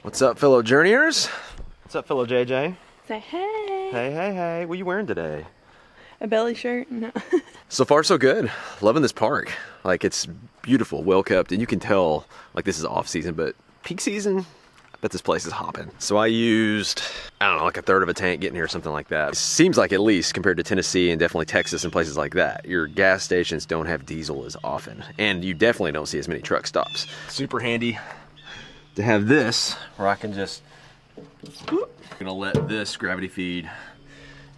What's up, fellow journeyers? What's up, fellow JJ? Say hey. Hey, hey, hey. What are you wearing today? A belly shirt? No. So far, so good. Loving this park. Like, it's beautiful, well kept, and you can tell, like, this is off season, but peak season, I bet this place is hopping. So I used, I don't know, like a third of a tank getting here, something like that. It seems like, at least compared to Tennessee and definitely Texas and places like that, your gas stations don't have diesel as often, and you definitely don't see as many truck stops. Super handy to have this, where I can just, I'm gonna let this gravity feed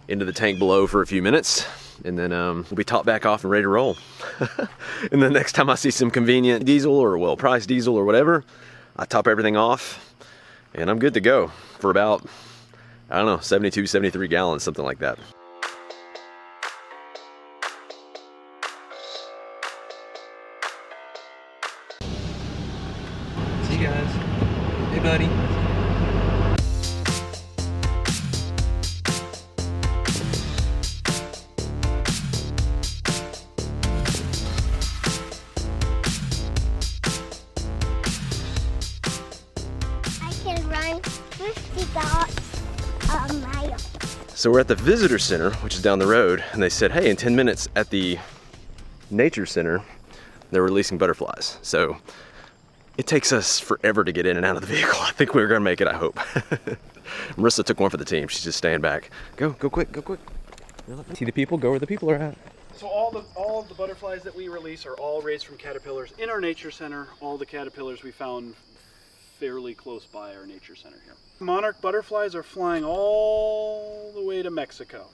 into the tank below for a few minutes, and then we'll be topped back off and ready to roll. And then next time I see some convenient diesel or well-priced diesel or whatever, I top everything off and I'm good to go for about, I don't know, 72, 73 gallons, something like that. See you guys. Hey, buddy. So we're at the visitor center, which is down the road, and they said, hey, in 10 minutes at the nature center, they're releasing butterflies. So it takes us forever to get in and out of the vehicle. I think we're gonna make it, I hope. Marissa took one for the team. She's just staying back. Go quick, go quick. See the people, go where the people are at. So all of the butterflies that we release are all raised from caterpillars in our nature center. All the caterpillars we found fairly close by our nature center here. Monarch butterflies are flying all the way to Mexico.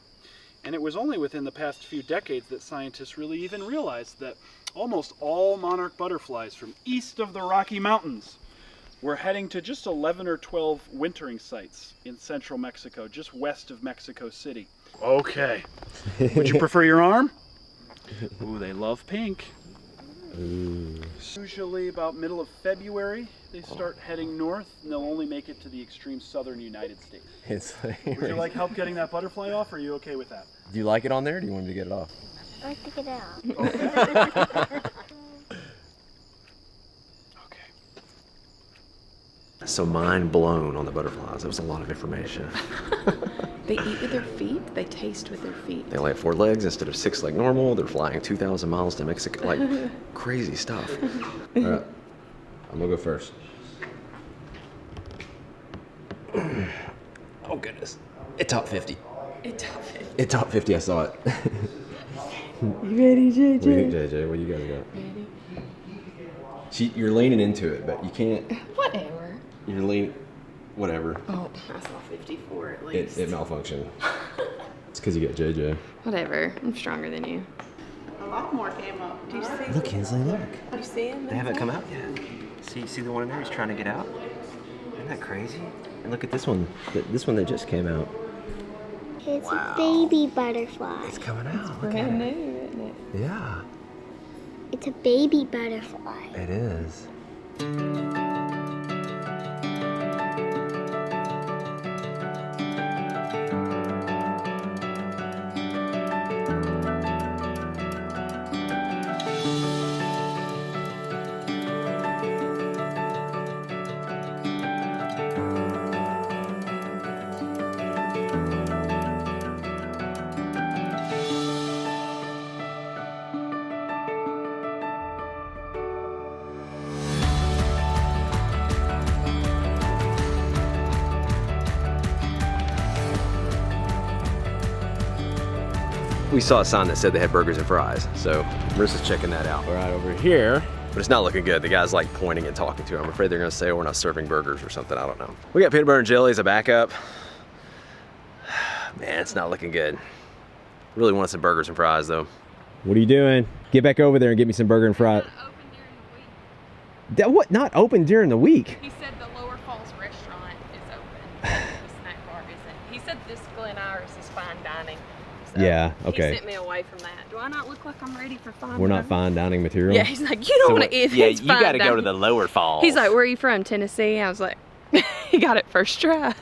And it was only within the past few decades that scientists really even realized that almost all monarch butterflies from east of the Rocky Mountains were heading to just 11 or 12 wintering sites in central Mexico, just west of Mexico City. Okay. Would you prefer your arm? Ooh, they love pink. Ooh. Usually about middle of February, they start heading north, and they'll only make it to the extreme southern United States. It's like, Would you like help getting that butterfly off, or are you okay with that? do you like it on there, or do you want me to get it off? I like to get it out. Okay. So mind blown on the butterflies. That was a lot of information. They eat with their feet, they taste with their feet. They only have 4 legs instead of 6 like normal. They're flying 2,000 miles to Mexico. Like, crazy stuff. All right, I'm gonna go first. Oh goodness, it topped 50. It topped 50. It topped 50, I saw it. You ready, JJ? What do you think, JJ? What you guys got? Ready? You're leaning into it, but you can't. Whatever. You're leaning, whatever. Oh, I saw 54 at least. It malfunctioned. It's because you got JJ. Whatever, I'm stronger than you. A lot more came up. Do you see? Look, Hensley, look. You see him? They haven't come out yet. See the one in there? He's trying to get out. Isn't that crazy? And look at this one. This one that just came out. It's a baby butterfly. It's coming out. Look at Brand it. new, isn't it? Yeah, It's a baby butterfly. it is. We saw a sign that said they had burgers and fries, so Marissa's checking that out. All right, over here, but it's not looking good. The guy's like pointing and talking to him. I'm afraid they're gonna say, oh, we're not serving burgers or something, I don't know. We got peanut butter and jelly as a backup. Man, it's not looking good. Really want some burgers and fries though. What are you doing? Get back over there and get me some burger and fries. Open during the week. What, not open during the week? He said the Lower Falls restaurant is open. The snack bar isn't. He said this Glen Iris is fine dining. So Yeah, okay. He sent me away from that. Do I not look like I'm ready for fine We're not dining? fine dining material? Yeah, he's like, you don't want to eat. Yeah, it's you fine got to go to dining. the Lower Falls. He's like, where are you from? Tennessee? I was like, he got it first try.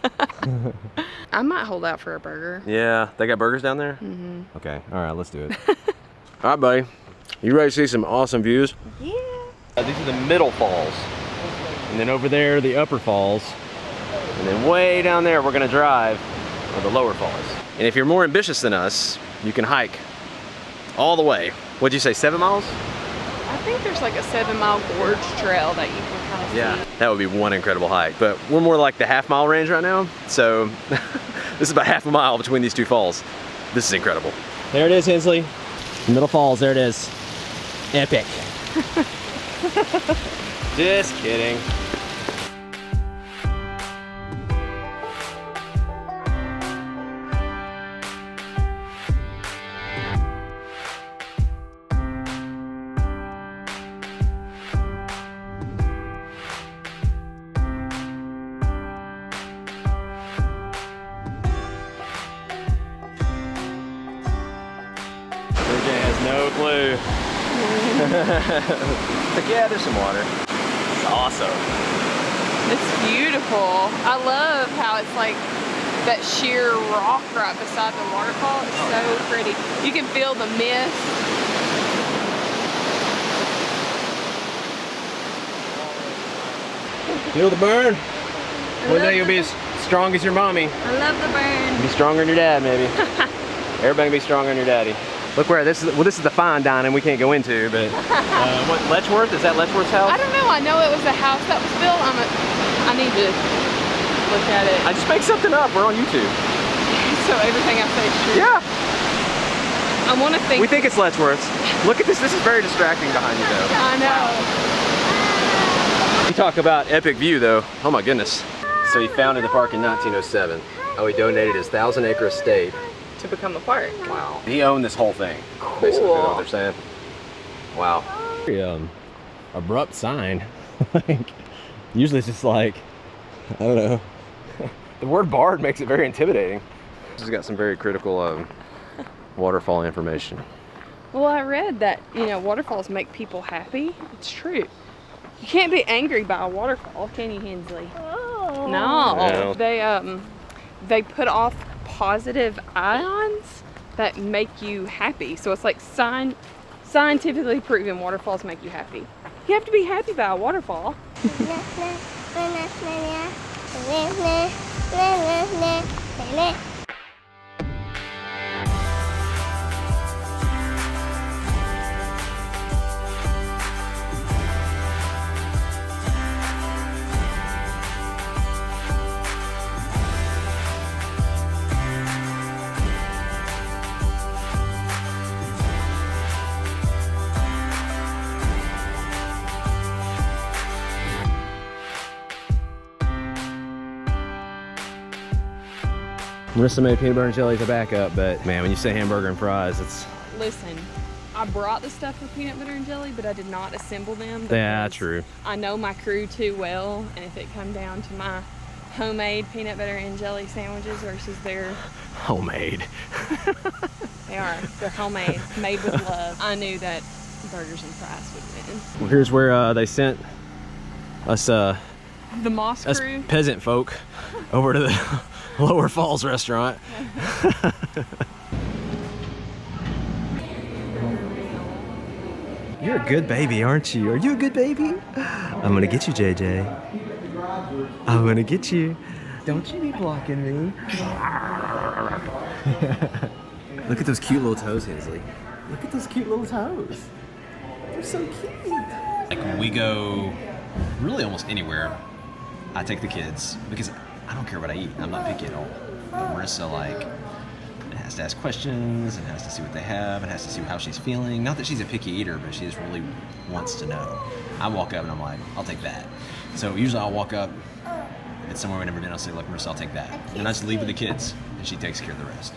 I might hold out for a burger. Yeah, they got burgers down there? Mm-hmm. Okay, all right, let's do it. All right, buddy. You ready to see some awesome views? Yeah. These are the middle falls. And then over there, the upper falls. And then way down there, we're gonna drive where the lower falls. And if you're more ambitious than us, you can hike all the way. What'd you say, 7 miles? I think there's like a 7-mile gorge trail that you can kind of see. That would be one incredible hike. But we're more like the half-mile range right now. So this is about half a mile between these two falls. This is incredible. There it is, Hensley. Middle Falls, there it is. Epic. Just kidding. No clue. Like, yeah, there's some water. It's awesome. It's beautiful. I love how it's like that sheer rock right beside the waterfall. It's so pretty. You can feel the mist. Feel the burn? One day you'll be as strong as your mommy. I love the burn. Be stronger than your dad, maybe. Everybody can be stronger than your daddy. Look where this is. Well, this is the fine dining we can't go into, but what, Letchworth? Is that Letchworth's house? I don't know. I know it was a house that was built. I need to look at it. I just make something up. We're on YouTube. So everything I say is true. Yeah. I want to think. We think it's Letchworth's. Look at this. This is very distracting behind you, though. I know. You talk about epic view, though. Oh my goodness. So he founded the park in 1907. Oh, he donated his 1,000-acre estate To become a park. Wow. He owned this whole thing. Cool. Basically, you know what they're saying. Wow. Very abrupt sign. Like, usually it's just like, I don't know. The word barred makes it very intimidating. This has got some very critical waterfall information. Well, I read that, waterfalls make people happy. It's true. You can't be angry by a waterfall, can you, Hensley? Oh. No. They put off positive ions that make you happy. So it's like scientifically proven waterfalls make you happy. You have to be happy by a waterfall. Marissa made peanut butter and jelly as a backup, but man, when you say hamburger and fries, it's... Listen, I brought the stuff for peanut butter and jelly, but I did not assemble them. Yeah, true. I know my crew too well, and if it come down to my homemade peanut butter and jelly sandwiches versus their... Homemade. They are. They're homemade, made with love. I knew that burgers and fries would win. Well, here's where they sent us, The Moss us crew. peasant folk over to the Lower Falls restaurant. You're a good baby, aren't you? Are you a good baby? I'm gonna get you, JJ. I'm gonna get you. Don't you be blocking me. Look at those cute little toes, Hensley. Look at those cute little toes. They're so cute. Like when we go really almost anywhere, I take the kids because I don't care what I eat. I'm not picky at all. But Marissa, has to ask questions and has to see what they have and has to see how she's feeling. Not that she's a picky eater, but she just really wants to know. I walk up and I'm like, I'll take that. So usually I'll walk up, if it's somewhere we never been, I'll say, look, Marissa, I'll take that. And I just leave with the kids and she takes care of the rest.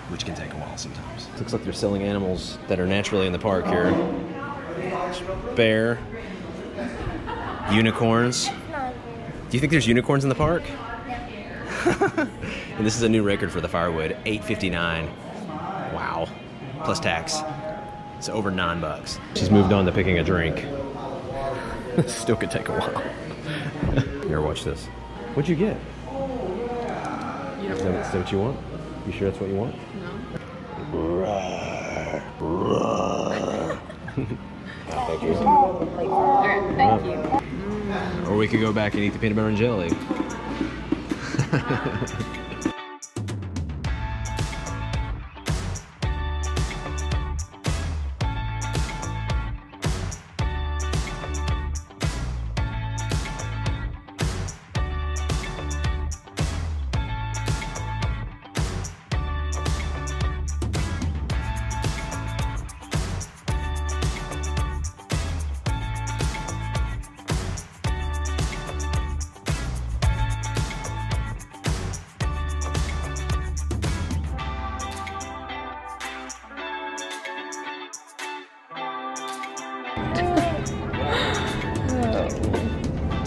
Which can take a while sometimes. Looks like they're selling animals that are naturally in the park here. Bear, unicorns. Do you think there's unicorns in the park? And this is a new record for the firewood, $8.59. Wow, plus tax. It's over $9. She's moved on to picking a drink. Still could take a while. Here, watch this. What'd you get? Is that what you want? You sure that's what you want? No. Thank you. Alright, thank you. Or we could go back and eat the peanut butter and jelly.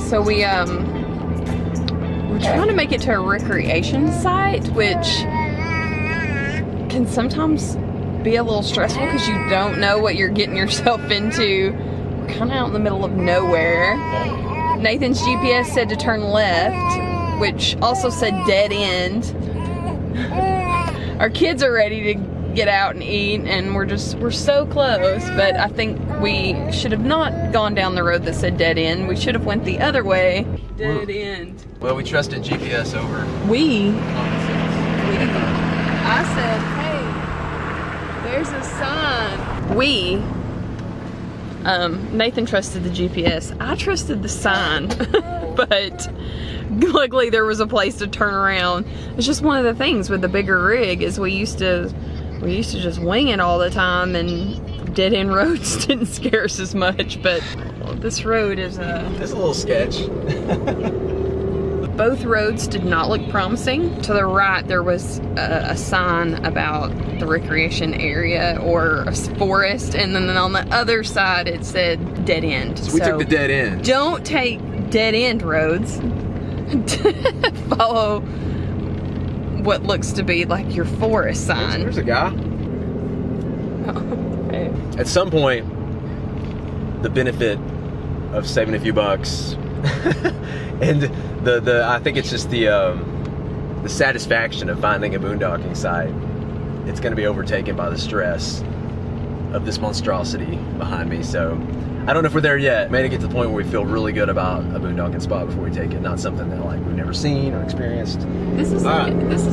So we're trying to make it to a recreation site, which can sometimes be a little stressful because you don't know what you're getting yourself into. We're kind of out in the middle of nowhere. Nathan's GPS said to turn left, which also said dead end. Our kids are ready to get out and eat, and we're so close, but I think we should have not gone down the road that said dead end. We should have went the other way. Dead end. Well, we trusted GPS over. I said, hey, there's a sign. Nathan trusted the GPS. I trusted the sign, but luckily there was a place to turn around. It's just one of the things with the bigger rig is we used to just wing it all the time, and dead end roads didn't scare us as much, but this road is It's a little sketch. both roads did not look promising. To the right there was a sign about the recreation area or a forest, and then on the other side it said dead end. So we took the dead end. Don't take dead end roads. Follow what looks to be like your forest sign. There's a guy. Okay. At some point, the benefit of saving a few bucks and I think it's just the satisfaction of finding a boondocking site. It's going to be overtaken by the stress of this monstrosity behind me. So I don't know if we're there yet. May get to the point where we feel really good about a boondocking spot before we take it. Not something that like we've never seen or experienced. This is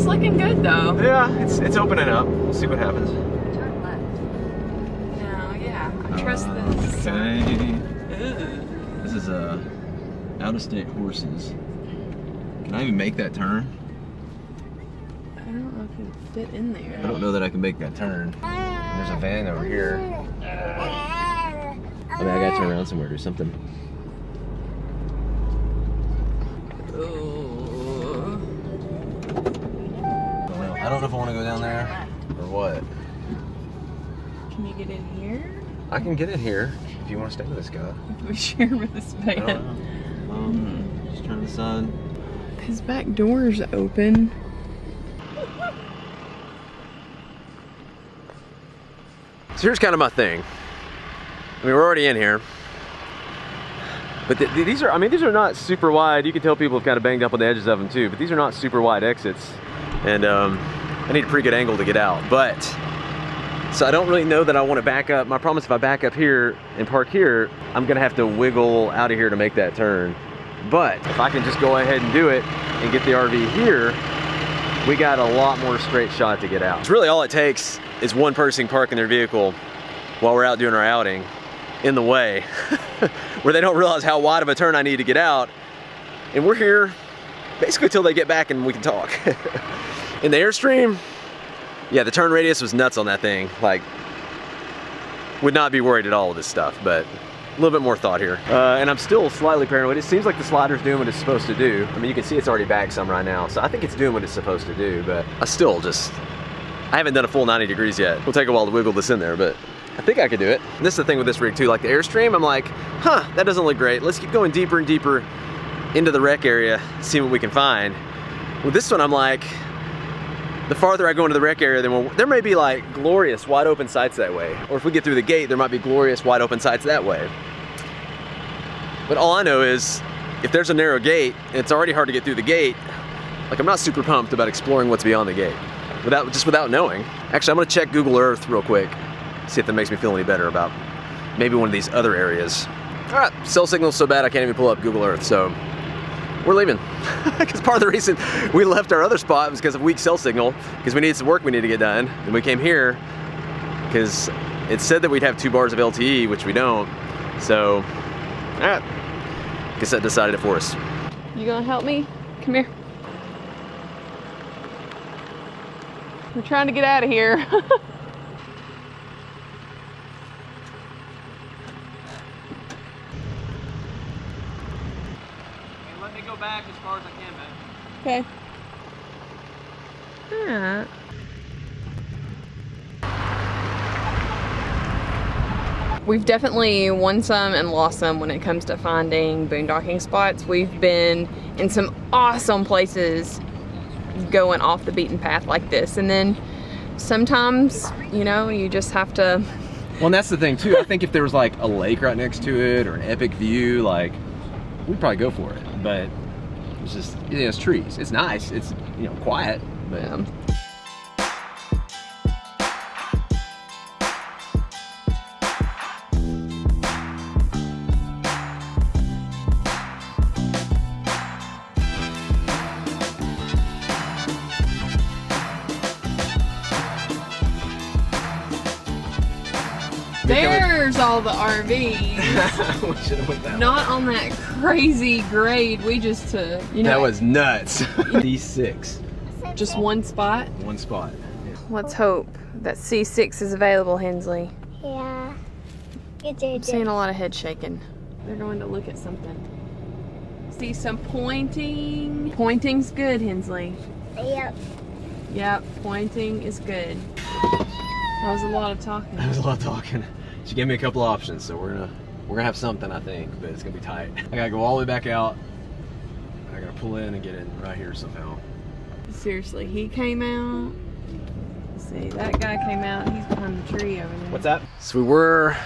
looking good though. Yeah, it's opening up. We'll see what happens. Turn left. No, yeah, I trust this. Okay. This is out-of-state horses. Can I even make that turn? I don't know if it fit in there. I don't know that I can make that turn. There's a van over here. I mean, I gotta turn around somewhere, do something. I don't know if I want to go down there or what. Can you get in here? I can get in here if you want to stay with this guy. If we share with this van. Just turn this on. His back door's open. So here's kind of my thing. I mean, we're already in here. But these are not super wide. You can tell people have kind of banged up on the edges of them too, but these are not super wide exits. And I need a pretty good angle to get out. But, so I don't really know that I want to back up. My problem is if I back up here and park here, I'm gonna have to wiggle out of here to make that turn. But if I can just go ahead and do it and get the RV here, we got a lot more straight shot to get out. It's really all it takes is one person parking their vehicle while we're out doing our outing in the way where they don't realize how wide of a turn I need to get out. And we're here basically till they get back and we can talk. In the Airstream, yeah, the turn radius was nuts on that thing. Like, would not be worried at all with this stuff, but a little bit more thought here. And I'm still slightly paranoid. It seems like the slider's doing what it's supposed to do. I mean, you can see it's already back some right now, so I think it's doing what it's supposed to do, but I haven't done a full 90 degrees yet. It'll take a while to wiggle this in there, but I think I could do it. And this is the thing with this rig too, like the Airstream, I'm like, huh, that doesn't look great. Let's keep going deeper and deeper into the wreck area, see what we can find. With this one, I'm like, the farther I go into the wreck area, there may be like glorious wide open sites that way. Or if we get through the gate, there might be glorious wide open sites that way. But all I know is, if there's a narrow gate, and it's already hard to get through the gate, like I'm not super pumped about exploring what's beyond the gate, without knowing. Actually, I'm gonna check Google Earth real quick, see if that makes me feel any better about maybe one of these other areas. All right, cell signal's so bad I can't even pull up Google Earth, so we're leaving. Because part of the reason we left our other spot was because of weak cell signal, because we needed some work we needed to get done. And we came here because it said that we'd have 2 bars of LTE, which we don't. So, all right, guess that decided it for us. You gonna help me? Come here. We're trying to get out of here. Hey, let me go back as far as I can, man. Okay. Alright. We've definitely won some and lost some when it comes to finding boondocking spots. We've been in some awesome places going off the beaten path like this, and then sometimes, you know, you just have to. Well, and that's the thing too. I think if there was like a lake right next to it or an epic view, like we'd probably go for it. But it's just, you know, it's trees. It's nice. It's, you know, quiet, but. Yeah. There's all the RVs. We should have went that way. Not on that crazy grade we just took. You know, That was nuts. D6. just one spot. One spot. Let's hope that C6 is available, Hensley. Yeah. I'm seeing a lot of head shaking. They're going to look at something. See some pointing. Pointing's good, Hensley. Yep. Yep, pointing is good. That was a lot of talking. That was a lot of talking. She gave me a couple options, so we're gonna have something, I think, but it's gonna be tight. I gotta go all the way back out. I gotta pull in and get in right here somehow. Seriously, he came out. Let's see, that guy came out. He's behind the tree over there. What's that? So we were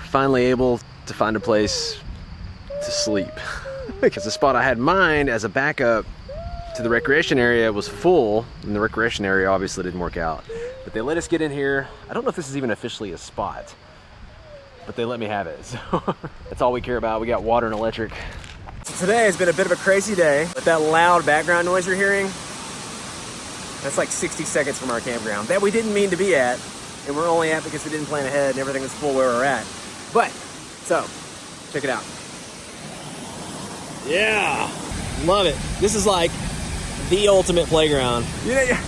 finally able to find a place to sleep because the spot I had in mind as a backup to the recreation area was full, and the recreation area obviously didn't work out. But they let us get in here. I don't know if this is even officially a spot, but they let me have it. So that's all we care about. We got water and electric. So today has been a bit of a crazy day, but that loud background noise you're hearing, that's like 60 seconds from our campground that we didn't mean to be at, and we're only at because we didn't plan ahead and everything was full where we're at. But, so, check it out. Yeah, love it. This is like the ultimate playground. You know,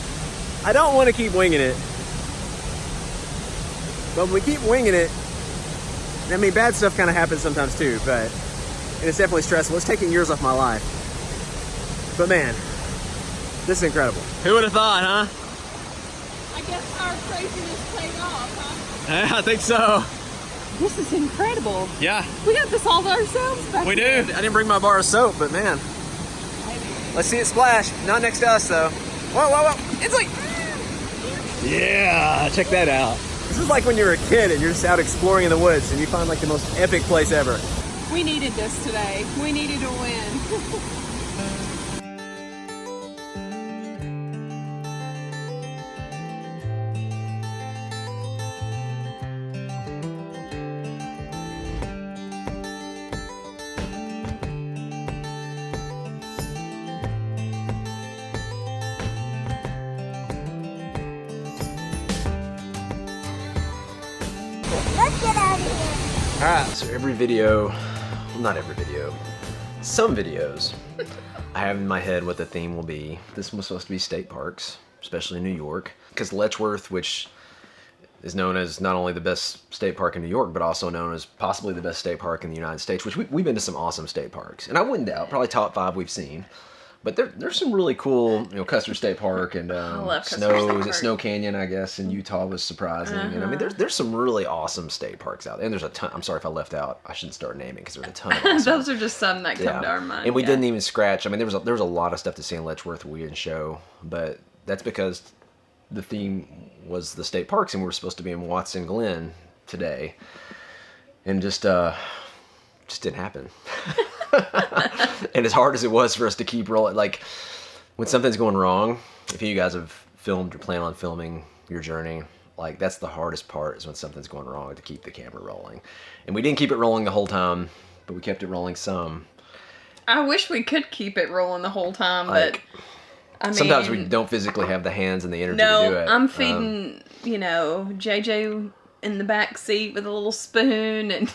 I don't want to keep winging it, but when we keep winging it, I mean, bad stuff kind of happens sometimes too, but and it's definitely stressful. It's taking years off my life. But man, this is incredible. Who would have thought, huh? I guess our craziness paid off, huh? Yeah, I think so. This is incredible. Yeah, We got this all to ourselves back we do. there. I didn't bring my bar of soap, but man. Let's see it splash. Not next to us, though. Whoa, whoa, whoa. It's like... Yeah, check that out. This is like when you were a kid and you're just out exploring in the woods and you find like the most epic place ever. We needed this today. We needed to win. Let's get out of here. All right, so every video, well, not every video, some videos, I have in my head what the theme will be. This was supposed to be state parks, especially in New York, because Letchworth, which is known as not only the best state park in New York, but also known as possibly the best state park in the United States, which we've been to some awesome state parks. And I wouldn't doubt, probably top 5 we've seen. But there's some really cool, you know, Custer State Park and Snow Canyon, I guess, in Utah was surprising. And I mean, there's some really awesome state parks out there. And there's a ton. I'm sorry if I left out. I shouldn't start naming because there's a ton of awesome. Those are just some that come to our mind. And we didn't even scratch. I mean, there was a lot of stuff to see in Letchworth we didn't show, but that's because the theme was the state parks, and we were supposed to be in Watson Glen today, and just didn't happen. And as hard as it was for us to keep rolling, like when something's going wrong, if you guys have filmed or plan on filming your journey, like that's the hardest part, is when something's going wrong, to keep the camera rolling. And we didn't keep it rolling the whole time but we kept it rolling some. I wish we could keep it rolling the whole time, but I mean, sometimes we don't physically have the hands and the energy to do it. I'm feeding, you know, JJ in the back seat with a little spoon, and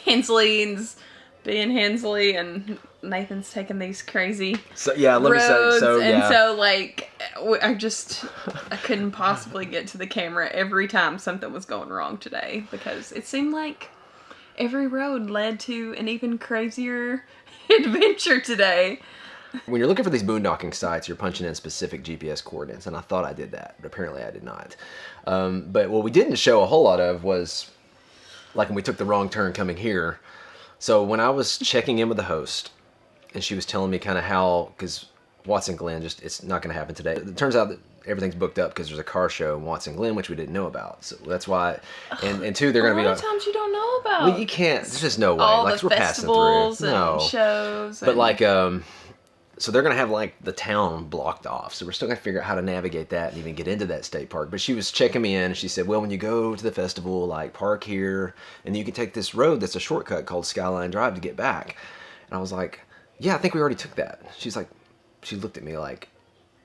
Hensley's being Hensley, and Nathan's taking these crazy let me say, so like I couldn't possibly get to the camera every time something was going wrong today, because it seemed like every road led to an even crazier adventure today. When you're looking for these boondocking sites, you're punching in specific GPS coordinates, and I thought I did that, but apparently I did not. But what we didn't show a whole lot of was, like when we took the wrong turn coming here. So when I was checking in with the host, and she was telling me kind of how, because Watson Glen, it's not going to happen today. It turns out that everything's booked up because there's a car show in Watson Glen, which we didn't know about. So that's why, and two, they're going to be a lot of times you don't know about. Well, you can't, there's just no way. All like, the we're passing festivals through. and shows. But like, so they're going to have like the town blocked off. So we're still going to figure out how to navigate that and even get into that state park. But she was checking me in, and she said, well, when you go to the festival, like park here, and you can take this road that's a shortcut called Skyline Drive to get back. And I was like, yeah, I think we already took that. She's like, she looked at me like,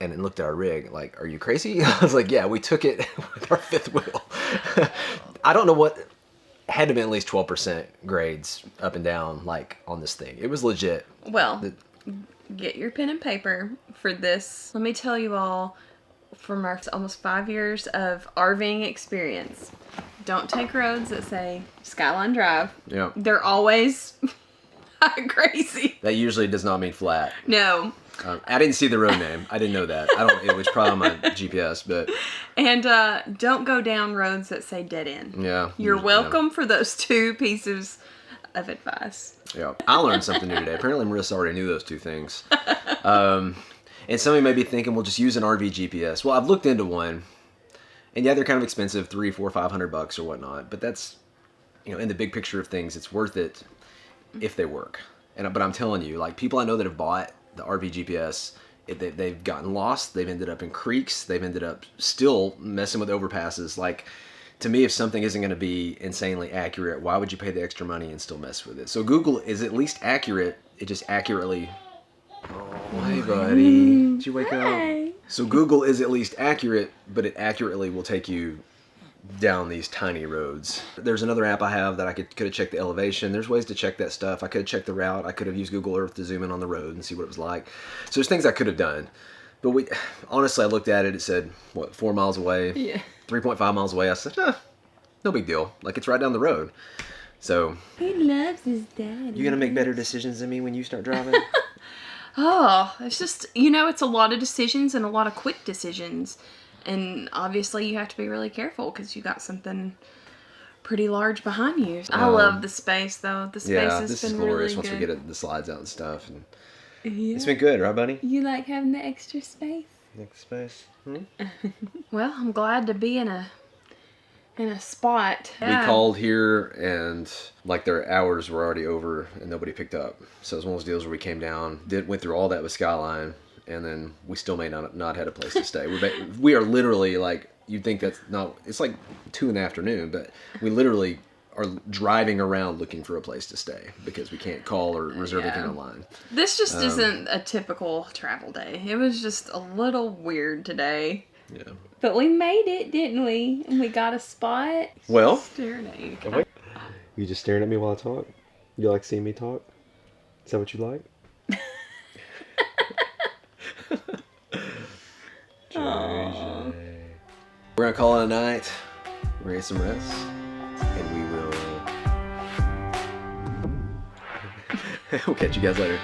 and then looked at our rig like, are you crazy? I was like, yeah, we took it with our fifth wheel. I don't know what, had to be at least 12% grades up and down, like on this thing. It was legit. Well, get your pen and paper for this. Let me tell you all, from our almost 5 years of RVing experience, don't take roads that say Skyline Drive. Yeah. They're always crazy. That usually does not mean flat. No. I didn't see the road name. I didn't know that. It was probably on my GPS, but. And don't go down roads that say dead end. Yeah. You're welcome for those 2 pieces of advice. Yeah. I learned something new today. Apparently Marissa already knew those 2 things. And somebody may be thinking, well, just use an RV GPS. Well, I've looked into one, and yeah, they're kind of expensive, $300, $400, $500 or whatnot, but that's, you know, in the big picture of things, it's worth it if they work. But I'm telling you, like, people I know that have bought the RV GPS, they've gotten lost, they've ended up in creeks, they've ended up still messing with overpasses. Like, to me, if something isn't going to be insanely accurate, why would you pay the extra money and still mess with it? So Google is at least accurate. It just accurately... Oh, hey, buddy. Did you wake up? So Google is at least accurate, but it accurately will take you down these tiny roads. There's another app I have that I could have checked the elevation. There's ways to check that stuff. I could have checked the route. I could have used Google Earth to zoom in on the road and see what it was like. So there's things I could have done. But honestly, I looked at it. It said, what, 4 miles away? Yeah. 3.5 miles away. I said, no big deal. Like, it's right down the road. So. He loves his daddy. You gonna make better decisions than me when you start driving? Oh, it's just, you know, it's a lot of decisions and a lot of quick decisions. And obviously you have to be really careful because you got something pretty large behind you. I love the space, though. The space has this been is glorious really once good. we get the slides out and stuff. And it's been good, right, buddy? You like having the extra space? Next space. Well, I'm glad to be in a spot. We called here and like their hours were already over and nobody picked up. So it was one of those deals where we came down, went through all that with Skyline, and then we still may not had a place to stay. We are literally like, you'd think that's not, it's like 2 in the afternoon, but we literally are driving around looking for a place to stay because we can't call or reserve anything online. This just isn't a typical travel day. It was just a little weird today. Yeah. But we made it, didn't we? And we got a spot. Well, Staring at you. You just staring at me while I talk? You like seeing me talk? Is that what you like? JJ. We're gonna call it a night. We're gonna get some rest, and we will. We'll catch you guys later.